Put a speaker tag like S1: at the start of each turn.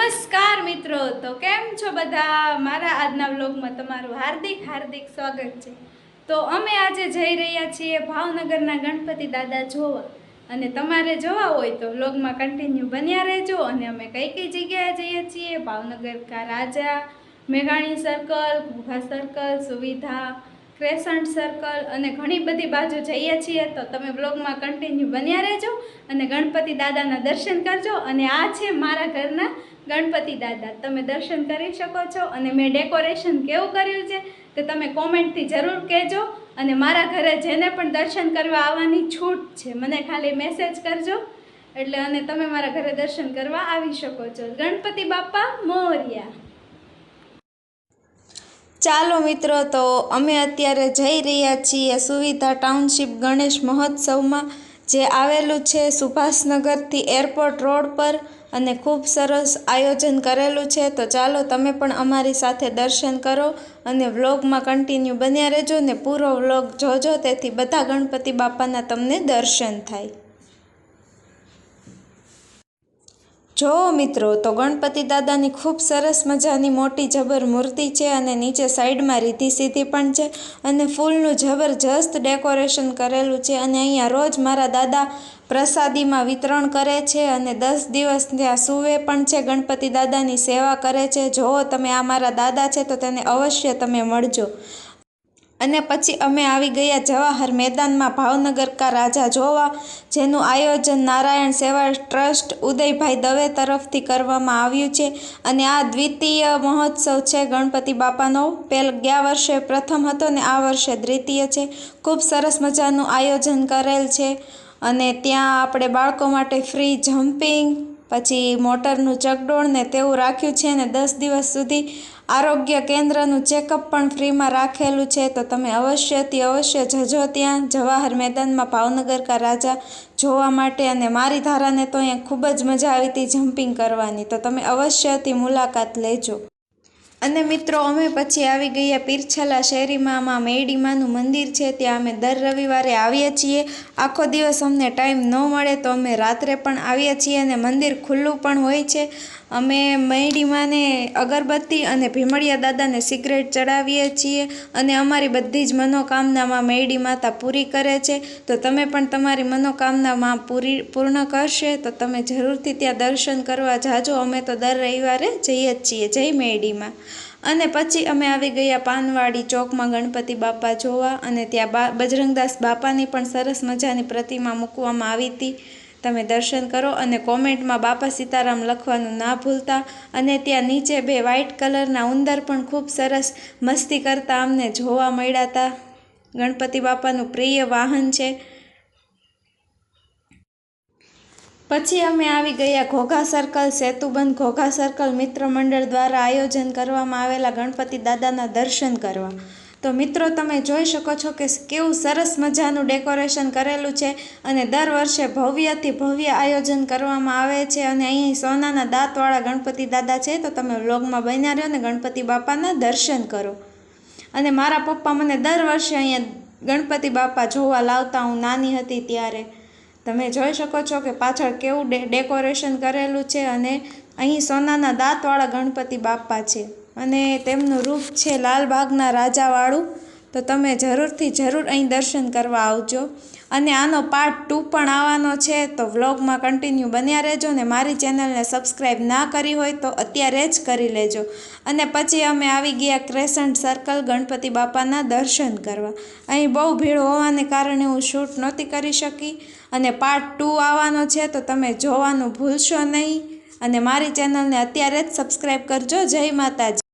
S1: નમસ્કાર મિત્રો, તો કેમ છો બધા? મારા આજના વ્લોગમાં તમારું હાર્દિક સ્વાગત છે। તો અમે આજે જઈ રહ્યા છીએ ભાવનગરના ગણપતિ દાદા જોવા, અને તમારે જોવા હોય તો વ્લોગમાં કન્ટિન્યુ બન્યા રહેજો। અને અમે કઈ કઈ જગ્યાએ જઈએ છીએ, ભાવનગર કા રાજા, મેઘાણી સર્કલ, ઘોઘા સર્કલ, સુવિધા, ક્રેસન્ટ સર્કલ અને ઘણી બધી બાજુ જઈએ છીએ। તો તમે વ્લોગમાં કન્ટિન્યુ બન્યા રહેજો અને ગણપતિ દાદાના દર્શન કરજો। અને આ છે મારા ઘરના ગણપતિ દાદા, તમે દર્શન કરી શકો છો। અને મેં ડેકોરેશન કેવું કર્યું છે તે તમે કોમેન્ટથી જરૂર કહેજો। અને મારા ઘરે જેને પણ દર્શન કરવા આવવાની છૂટ છે, મને ખાલી મેસેજ કરજો એટલે અને તમે મારા ઘરે દર્શન કરવા આવી શકો છો। ગણપતિ બાપ્પા મોરયા। ચાલો મિત્રો, તો અમે અત્યારે જઈ રહ્યા છીએ સુવિધા ટાઉનશીપ ગણેશ મહોત્સવમાં, જે આવેલું છે સુભાષનગરથી એરપોર્ટ રોડ પર, અને ખૂબ સરસ આયોજન કરેલું છે। તો ચાલો તમે પણ અમારી સાથે દર્શન કરો અને વ્લોગમાં કન્ટિન્યુ બન્યા રહેજો ને પૂરો વ્લોગ જોજો, તેથી બધા ગણપતિ બાપાના તમને દર્શન થાય। જો મિત્રો, તો ગણપતિ દાદાની ખૂબ સરસ મજાની મોટી જબર મૂર્તિ છે, અને નીચે સાઈડમાં રીધી સીધી પણ છે, અને ફૂલનું જબરજસ્ત ડેકોરેશન કરેલું છે। અને અહીંયા રોજ મારા દાદા પ્રસાદીમાં વિતરણ કરે છે, અને 10 દિવસ ત્યાં સૂવે પણ છે, ગણપતિ દાદાની સેવા કરે છે। જો તમે આ મારા દાદા છે તો તેને અવશ્ય તમે મળજો। અને પછી અમે આવી ગયા જવાહર મેદાનમાં ભાવનગર કા રાજા જોવા, જેનું આયોજન નારાયણ સેવા ટ્રસ્ટ ઉદયભાઈ દવે તરફથી કરવામાં આવ્યું છે। અને આ દ્વિતીય મહોત્સવ છે ગણપતિ બાપાનો। ગયા વર્ષે પ્રથમ હતો ને આ વર્ષે દ્વિતીય છે। ખૂબ સરસ મજાનું આયોજન કરેલ છે, અને ત્યાં આપણે બાળકો માટે ફ્રી જમ્પિંગ, પછી મોટરનું ચકડોળ ને તેવું રાખ્યું છે, અને 10 દિવસ સુધી આરોગ્ય કેન્દ્રનું ચેકઅપ પણ ફ્રીમાં રાખેલું છે। તો તમે અવશ્યથી અવશ્ય જજો ત્યાં જવાહર મેદાનમાં ભાવનગર કા રાજા જોવા માટે। અને મારી ધારાને તો અહીંયા ખૂબ જ મજા આવી હતી જમ્પિંગ કરવાની, તો તમે અવશ્યથી મુલાકાત લેજો। અને મિત્રો, અમે પછી આવી ગયા પીરછલા શેરીમાં મેડીમાનું મંદિર છે, ત્યાં અમે દર રવિવારે આવીએ છીએ। આખો દિવસ અમને ટાઈમ ન મળે તો અમે રાત્રે પણ આવીએ છીએ, અને મંદિર ખુલ્લું પણ હોય છે। અમે મેડીમાને અગરબત્તી અને ભીમળિયા દાદાને સિગરેટ ચડાવીએ છીએ, અને અમારી બધી જ મનોકામનામાં મેડી માતા પૂરી કરે છે। તો તમે પણ તમારી મનોકામનામાં પૂર્ણ કરશે તો તમે જરૂરથી ત્યાં દર્શન કરવા જાજો। અમે તો દર રવિવારે જઈએ જ છીએ। જય મેડીમાં। અને પછી અમે આવી ગયા પાનવાડી ચોકમાં ગણપતિ બાપા જોવા, અને ત્યાં બજરંગદાસ બાપાની પણ સરસ મજાની પ્રતિમા મૂકવામાં આવી હતી। તમે દર્શન કરો અને કોમેન્ટમાં બાપા સીતારામ લખવાનું ના ભૂલતા। અને ત્યાં નીચે 2 વ્હાઇટ કલરના ઉંદર પણ ખૂબ સરસ મસ્તી કરતા અમને જોવા મળ્યા હતા। ગણપતિ બાપાનું પ્રિય વાહન છે। પછી અમે આવી ગયા ઘોઘા સર્કલ સેતુબંધ ઘોઘા સર્કલ મિત્ર મંડળ દ્વારા આયોજન કરવામાં આવેલા ગણપતિ દાદાના દર્શન કરવા। તો મિત્રો, તમે જોઈ શકો છો કે કેવું સરસ મજાનું ડેકોરેશન કરેલું છે, અને દર વર્ષે ભવ્યથી ભવ્ય આયોજન કરવામાં આવે છે। અને અહીં સોનાના દાંતવાળા ગણપતિ દાદા છે, તો તમે વ્લોગમાં બન્યા રહ્યો ને ગણપતિ બાપાના દર્શન કરો। અને મારા પપ્પા મને દર વર્ષે અહીંયા ગણપતિ બાપા જોવા લાવતા, હું નાની હતી ત્યારે। તમે જોઈ શકો છો કે પાછળ કેવું ડેકોરેશન કરેલું છે, અને અહીં સોનાના દાંતવાળા ગણપતિ બાપા છે, અને તેમનું રૂપ છે લાલબાગના રાજાવાળું। તો તમે જરૂર અહીં દર્શન કરવા આવજો। અને આનો પાર્ટ 2 પણ આવવાનો છે, તો વ્લોગમાં કન્ટિન્યુ બન્યા રહેજો, ને મારી ચેનલને સબસ્ક્રાઈબ ના કરી હોય તો અત્યારે જ કરી લેજો। અને પછી અમે આવી ગયા ક્રેસન્ટ સર્કલ ગણપતિ બાપાના દર્શન કરવા। અહીં બહુ ભીડ હોવાને કારણે હું શૂટ નહોતી કરી શકી, અને પાર્ટ 2 આવવાનો છે, તો તમે જોવાનું ભૂલશો નહીં। અને મારી ચેનલને અત્યારે જ સબસ્ક્રાઈબ કરજો। જય માતાજી।